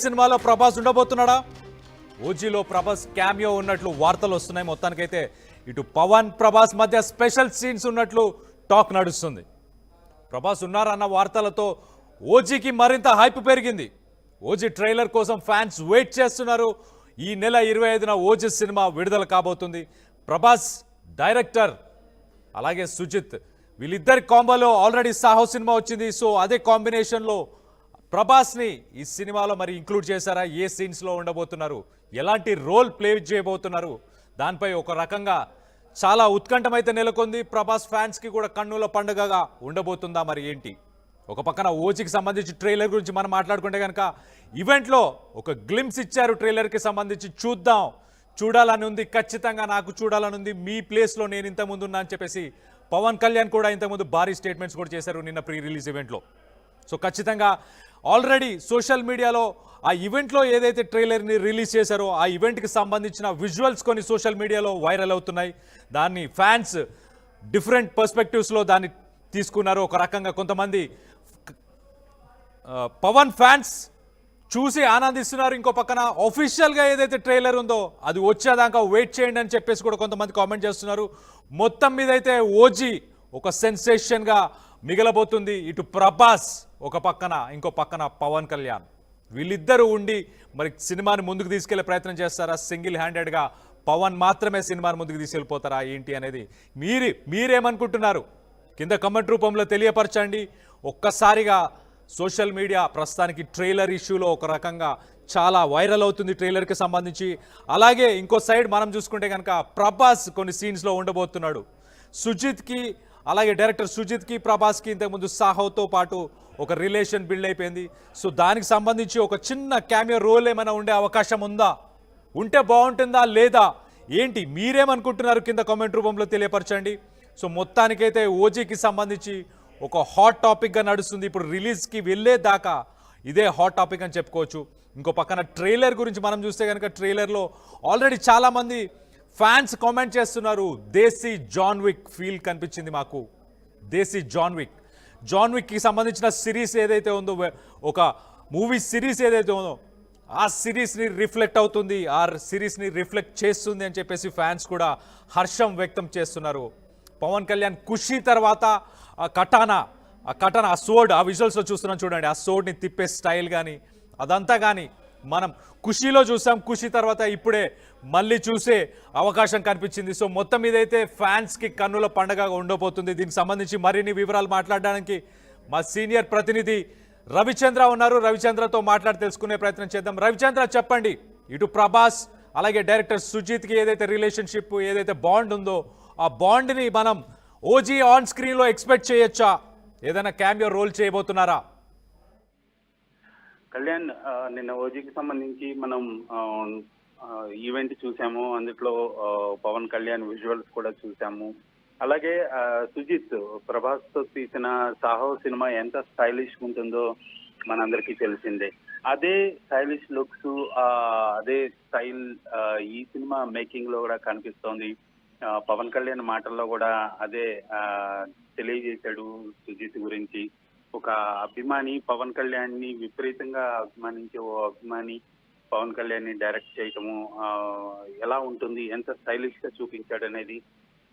సినిమాలో ప్రభాస్ ఉండబోతున్నాడా? ఓజీలో ప్రభాస్ క్యామియో ఉన్నట్లు వార్తలు వస్తున్నాయి. మొత్తానికైతే ఇటు పవన్ ప్రభాస్ మధ్య స్పెషల్ సీన్స్ ఉన్నట్లు టాక్ నడుస్తుంది. ప్రభాస్ ఉన్నారన్న వార్తలతో ఓజీకి మరింత హైప్ పెరిగింది. ఓజీ ట్రైలర్ కోసం ఫ్యాన్స్ వెయిట్ చేస్తున్నారు. ఈ నెల 25న ఓజీ సినిమా విడుదల కాబోతుంది. ప్రభాస్ డైరెక్టర్ అలాగే సుజిత్ వీళ్ళిద్దరి కాంబోలో ఆల్రెడీ సాహో సినిమా వచ్చింది. సో అదే కాంబినేషన్లో ప్రభాస్ని ఈ సినిమాలో మరి ఇంక్లూడ్ చేశారా? ఏ సీన్స్లో ఉండబోతున్నారు, ఎలాంటి రోల్ ప్లే చేయబోతున్నారు, దానిపై ఒక రకంగా చాలా ఉత్కంఠమైతే నెలకొంది. ప్రభాస్ ఫ్యాన్స్కి కూడా కన్నుల పండుగగా ఉండబోతుందా మరి ఏంటి? ఒక పక్కన ఓజీకి సంబంధించి ట్రైలర్ గురించి మనం మాట్లాడుకుంటే కనుక ఈవెంట్లో ఒక గ్లిమ్స్ ఇచ్చారు. ట్రైలర్కి సంబంధించి చూడాలని ఉంది, ఖచ్చితంగా నాకు చూడాలని ఉంది, మీ ప్లేస్లో నేను ఇంతకుముందు ఉన్నా అని చెప్పేసి పవన్ కళ్యాణ్ కూడా ఇంతకుముందు భారీ స్టేట్మెంట్స్ కూడా చేశారు నిన్న ప్రీ రిలీజ్ ఈవెంట్లో. సో ఖచ్చితంగా ఆల్రెడీ సోషల్ మీడియాలో ఆ ఈవెంట్లో ఏదైతే ట్రైలర్ని రిలీజ్ చేశారో ఆ ఈవెంట్కి సంబంధించిన విజువల్స్ కొన్ని సోషల్ మీడియాలో వైరల్ అవుతున్నాయి. దాన్ని ఫ్యాన్స్ డిఫరెంట్ పర్స్పెక్టివ్స్లో దాన్ని తీసుకున్నారు. ఒక రకంగా కొంతమంది పవన్ ఫ్యాన్స్ చూసి ఆనందిస్తున్నారు. ఇంకో పక్కన ఆఫీషియల్గా ఏదైతే ట్రైలర్ ఉందో అది వచ్చేదాకా వెయిట్ చేయండి అని చెప్పేసి కూడా కొంతమంది కామెంట్ చేస్తున్నారు. మొత్తం మీద అయితే ఓజీ ఒక సెన్సేషన్గా మిగలబోతుంది. ఇటు ప్రభాస్ ఒక పక్కన, ఇంకో పక్కన పవన్ కళ్యాణ్, వీళ్ళిద్దరూ ఉండి మరి సినిమాని ముందుకు తీసుకెళ్లే ప్రయత్నం చేస్తారా? సింగిల్ హ్యాండెడ్గా పవన్ మాత్రమే సినిమాని ముందుకు తీసుకెళ్ళిపోతారా ఏంటి అనేది మీరేమనుకుంటున్నారు? కింద కమెంట్ రూపంలో తెలియపరచండి. ఒక్కసారిగా సోషల్ మీడియా ప్రస్తుతానికి ట్రైలర్ ఇష్యూలో ఒక రకంగా చాలా వైరల్ అవుతుంది ట్రైలర్కి సంబంధించి. అలాగే ఇంకో సైడ్ మనం చూసుకుంటే కనుక ప్రభాస్ కొన్ని సీన్స్లో ఉండబోతున్నాడు. సుజిత్కి అలాగే డైరెక్టర్ సుజిత్కి ప్రభాస్కి ఇంతకుముందు సాహోతో పాటు ఒక రిలేషన్ బిల్డ్ అయిపోయింది. సో దానికి సంబంధించి ఒక చిన్న క్యామియో రోల్ ఏమైనా ఉండే అవకాశం ఉందా? ఉంటే బాగుంటుందా లేదా ఏంటి మీరేమనుకుంటున్నారు? కింద కామెంట్ రూపంలో తెలియపరచండి. సో మొత్తానికైతే ఓజీకి సంబంధించి ఒక హాట్ టాపిక్గా నడుస్తుంది. ఇప్పుడు రిలీజ్కి వెళ్ళేదాకా ఇదే హాట్ టాపిక్ అని చెప్పుకోవచ్చు. ఇంకో పక్కన ట్రైలర్ గురించి మనం చూస్తే కనుక ట్రైలర్లో ఆల్రెడీ చాలామంది ఫ్యాన్స్ కామెంట్ చేస్తున్నారు. దేశీ జాన్ విక్ ఫీల్ కనిపించింది మాకు. దేశీ జాన్ విక్కి సంబంధించిన సిరీస్ ఏదైతే ఉందో, ఒక మూవీ సిరీస్ ఏదైతే ఉందో ఆ సిరీస్ని రిఫ్లెక్ట్ అవుతుంది, ఆ సిరీస్ని రిఫ్లెక్ట్ చేస్తుంది అని చెప్పేసి ఫ్యాన్స్ కూడా హర్షం వ్యక్తం చేస్తున్నారు. పవన్ కళ్యాణ్ ఖుషీ తర్వాత ఆ కటానా ఆ సోడ్ ఆ విజువల్స్లో చూస్తున్నాం చూడండి. ఆ సోడ్ని తిప్పే స్టైల్ కానీ అదంతా కానీ మనం ఖుషీలో చూసాం. ఖుషీ తర్వాత ఇప్పుడే మళ్ళీ చూసే అవకాశం కనిపించింది. సో మొత్తం మీదైతే ఫ్యాన్స్కి కన్నుల పండగ ఉండబోతుంది. దీనికి సంబంధించి మరిన్ని వివరాలు మాట్లాడడానికి మా సీనియర్ ప్రతినిధి రవిచంద్ర ఉన్నారు. రవిచంద్రతో మాట్లాడి తెలుసుకునే ప్రయత్నం చేద్దాం. రవిచంద్ర చెప్పండి, ఇటు ప్రభాస్ అలాగే డైరెక్టర్ సుజిత్కి ఏదైతే రిలేషన్షిప్ ఏదైతే బాండ్ ఉందో ఆ బాండ్ని మనం ఓజీ ఆన్ స్క్రీన్లో ఎక్స్పెక్ట్ చేయొచ్చా? ఏదైనా క్యామియో రోల్ చేయబోతున్నారా? కళ్యాణ్, నిన్న ఓజీకి సంబంధించి మనం ఈవెంట్ చూసాము. అందులో పవన్ కళ్యాణ్ విజువల్స్ కూడా చూసాము. అలాగే సుజిత్ ప్రభాస్ తో తీసిన సాహో సినిమా ఎంత స్టైలిష్ ఉంటుందో మనందరికీ తెలిసిందే. అదే స్టైలిష్ లుక్స్, అదే స్టైల్ ఈ సినిమా మేకింగ్ లో కూడా కనిపిస్తోంది. పవన్ కళ్యాణ్ మాటల్లో కూడా అదే తెలియజేశాడు సుజిత్ గురించి. ఒక అభిమాని పవన్ కళ్యాణ్ ని విపరీతంగా అభిమానించే ఓ అభిమాని పవన్ కళ్యాణ్ ని డైరెక్ట్ చేయటము ఎలా ఉంటుంది, ఎంత స్టైలిష్ గా చూపించాడు అనేది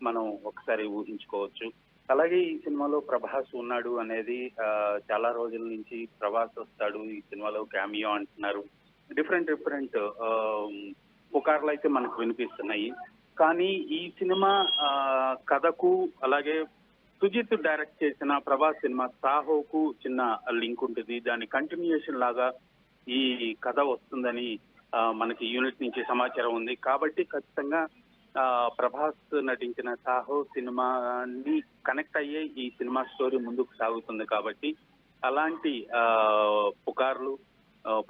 మనం ఒకసారి ఊహించుకోవచ్చు. అలాగే ఈ సినిమాలో ప్రభాస్ ఉన్నాడు అనేది చాలా రోజుల నుంచి ప్రభాస్ వస్తాడు ఈ సినిమాలో క్యామియో అంటున్నారు. డిఫరెంట్ పుకార్లు అయితే మనకు వినిపిస్తున్నాయి. కానీ ఈ సినిమా కథకు అలాగే సుజిత్ డైరెక్ట్ చేసిన ప్రభాస్ సినిమా సాహోకు చిన్న లింక్ ఉంటుంది. దాని కంటిన్యూషన్ లాగా ఈ కథ వస్తుందని మనకి యూనిట్ నుంచి సమాచారం ఉంది. కాబట్టి ఖచ్చితంగా ప్రభాస్ నటించిన సాహో సినిమాని కనెక్ట్ అయ్యే ఈ సినిమా స్టోరీ ముందుకు సాగుతుంది. కాబట్టి అలాంటి పుకార్లు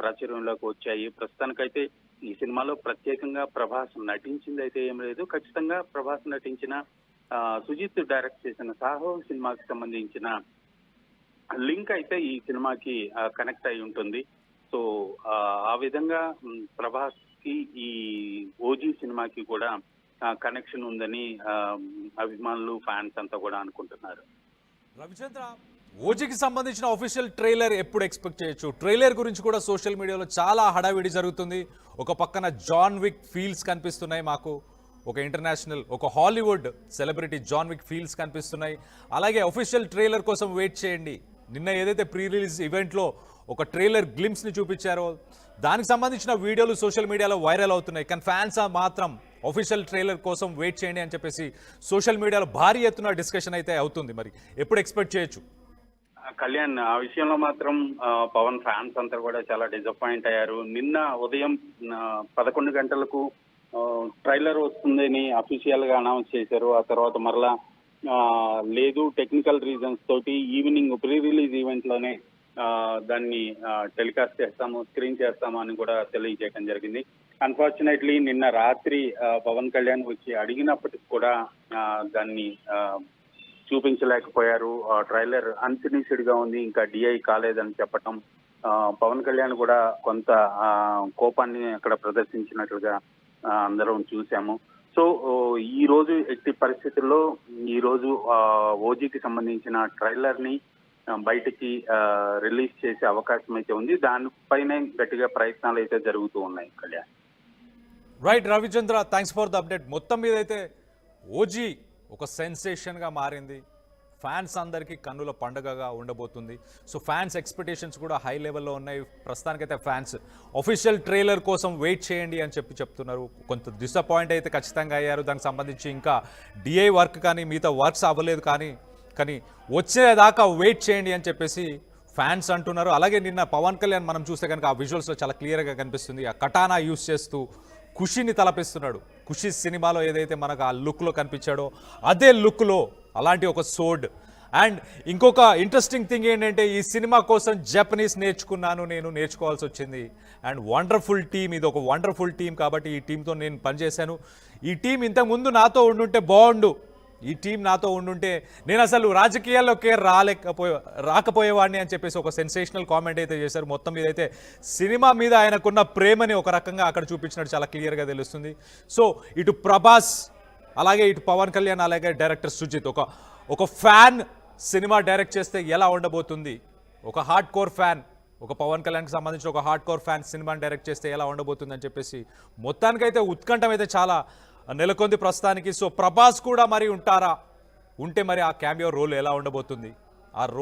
ప్రాచుర్యంలోకి వచ్చాయి. ప్రస్తుతానికైతే ఈ సినిమాలో ప్రత్యేకంగా ప్రభాస్ నటించింది అయితే ఏం లేదు. ఖచ్చితంగా ప్రభాస్ నటించిన సుజిత్ డైరెక్ట్ చేసిన సాహో సినిమాకి సంబంధించిన లింక్ అయితే ఈ సినిమాకి కనెక్ట్ అయి ఉంటుంది. సో ఆ విధంగా ప్రభాస్ కి ఈ ఓజీ సినిమాకి కూడా కనెక్షన్ ఉందని అభిమానులు ఫ్యాన్స్ అంతా కూడా అనుకుంటున్నారు. రవిచంద్ర, ఓజీకి సంబంధించిన అఫీషియల్ ట్రైలర్ ఎప్పుడు ఎక్స్పెక్ట్ చేయొచ్చు? ట్రైలర్ గురించి కూడా సోషల్ మీడియాలో చాలా హడావిడి జరుగుతుంది. ఒక పక్కన జాన్ విక్ ఫీల్స్ కనిపిస్తున్నాయి మాకు, ఒక ఇంటర్నేషనల్ ఒక Hollywood celebrity John Wick feels కనిపిస్తున్నాయి. అలాగే అఫీషియల్ ట్రైలర్ కోసం వెయిట్ చేయండి. నిన్న ఏదైతే ప్రీ రిలీజ్ ఈవెంట్లో ఒక ట్రైలర్ గ్లిమ్స్ని చూపించారో దానికి సంబంధించిన వీడియోలు సోషల్ మీడియాలో వైరల్ అవుతున్నాయి. కానీ ఫ్యాన్స్ మాత్రం అఫీషియల్ ట్రైలర్ కోసం వెయిట్ చేయండి అని చెప్పేసి సోషల్ మీడియాలో భారీ ఎత్తున డిస్కషన్ అయితే అవుతుంది. మరి ఎప్పుడు ఎక్స్పెక్ట్ చేయొచ్చు? కళ్యాణ్, ఆ విషయంలో మాత్రం పవన్ ఫ్యాన్స్ అంతా కూడా చాలా డిసప్పాయింట్ అయ్యారు. నిన్న ఉదయం 11 గంటలకు ట్రైలర్ వస్తుందని అఫీషియల్ గా అనౌన్స్ చేశారు. ఆ తర్వాత మరలా లేదు, టెక్నికల్ రీజన్స్ తోటి ఈవినింగ్ ప్రీ రిలీజ్ ఈవెంట్ లోనే దాన్ని టెలికాస్ట్ చేస్తాము, స్క్రీన్ చేస్తాము అని కూడా తెలియజేయడం జరిగింది. అన్ఫార్చునేట్లీ నిన్న రాత్రి పవన్ కళ్యాణ్ వచ్చి అడిగినప్పటికి కూడా దాన్ని చూపించలేకపోయారు. ట్రైలర్ అన్ఫినిష్డ్ గా ఉంది, ఇంకా డిఐ కాలేదని చెప్పటం. పవన్ కళ్యాణ్ కూడా కొంత కోపాన్ని అక్కడ ప్రదర్శించినట్లుగా అందరం చూసాము. సో ఈ రోజు ఎట్టి పరిస్థితుల్లో ఈ రోజు ఓజీకి సంబంధించిన ట్రైలర్ ని బయటికి రిలీజ్ చేసే అవకాశం అయితే ఉంది. దానిపైనే గట్టిగా ప్రయత్నాలు అయితే జరుగుతూ ఉన్నాయి. Kalyan, right Ravichandra, thanks for the update. మొత్తం మీద అయితే ఓజీ ఒక సెన్సేషన్గా మారింది. ఫ్యాన్స్ అందరికీ కన్నుల పండుగగా ఉండబోతుంది. సో ఫ్యాన్స్ ఎక్స్పెక్టేషన్స్ కూడా హై లెవెల్లో ఉన్నాయి. ప్రస్తుతానికైతే ఫ్యాన్స్ అఫీషియల్ ట్రైలర్ కోసం వెయిట్ చేయండి అని చెప్తున్నారు. కొంత డిసప్పాయింట్ అయితే ఖచ్చితంగా అయ్యారు. దానికి సంబంధించి ఇంకా డిఐ వర్క్ కానీ మిగతా వర్క్స్ అవ్వలేదు, కానీ వచ్చేదాకా వెయిట్ చేయండి అని చెప్పేసి ఫ్యాన్స్ అంటున్నారు. అలాగే నిన్న పవన్ కళ్యాణ్ మనం చూస్తే కనుక ఆ విజువల్స్లో చాలా క్లియర్గా కనిపిస్తుంది. ఆ కటానా యూస్ చేస్తూ ఖుషిని తలపిస్తున్నాడు. ఖుషి సినిమాలో ఏదైతే మనకు ఆ లుక్లో కనిపించాడో అదే లుక్లో అలాంటి ఒక సోడ్. అండ్ ఇంకొక ఇంట్రెస్టింగ్ థింగ్ ఏంటంటే ఈ సినిమా కోసం జపనీస్ నేర్చుకోవాల్సి వచ్చింది. అండ్ వండర్ఫుల్ టీమ్, ఇది ఒక వండర్ఫుల్ టీం కాబట్టి ఈ టీంతో నేను పనిచేశాను. ఈ టీం ఇంతకుముందు నాతో ఉండుంటే బాగుండు, ఈ టీం నాతో ఉండుంటే నేను అసలు రాజకీయాల్లోకే రాకపోయేవాడిని అని చెప్పేసి ఒక సెన్సేషనల్ కామెంట్ అయితే చేశారు. మొత్తం మీద అయితే సినిమా మీద ఆయనకున్న ప్రేమని ఒక రకంగా అక్కడ చూపించినట్టు చాలా క్లియర్గా తెలుస్తుంది. సో ఇటు ప్రభాస్, అలాగే ఇటు పవన్ కళ్యాణ్, అలాగే డైరెక్టర్ సుజిత్, ఒక ఫ్యాన్ సినిమా డైరెక్ట్ చేస్తే ఎలా ఉండబోతుంది, ఒక హార్డ్ కోర్ ఫ్యాన్, ఒక పవన్ కళ్యాణ్కి సంబంధించిన ఒక హార్డ్ కోర్ ఫ్యాన్ సినిమాని డైరెక్ట్ చేస్తే ఎలా ఉండబోతుంది అని చెప్పేసి మొత్తానికైతే ఉత్కంఠం అయితే చాలా నెలకొంది ప్రస్తుతానికి. సో ప్రభాస్ కూడా మరి ఉంటారా, ఉంటే మరి ఆ క్యామియో రోల్ ఎలా ఉండబోతుంది, ఆ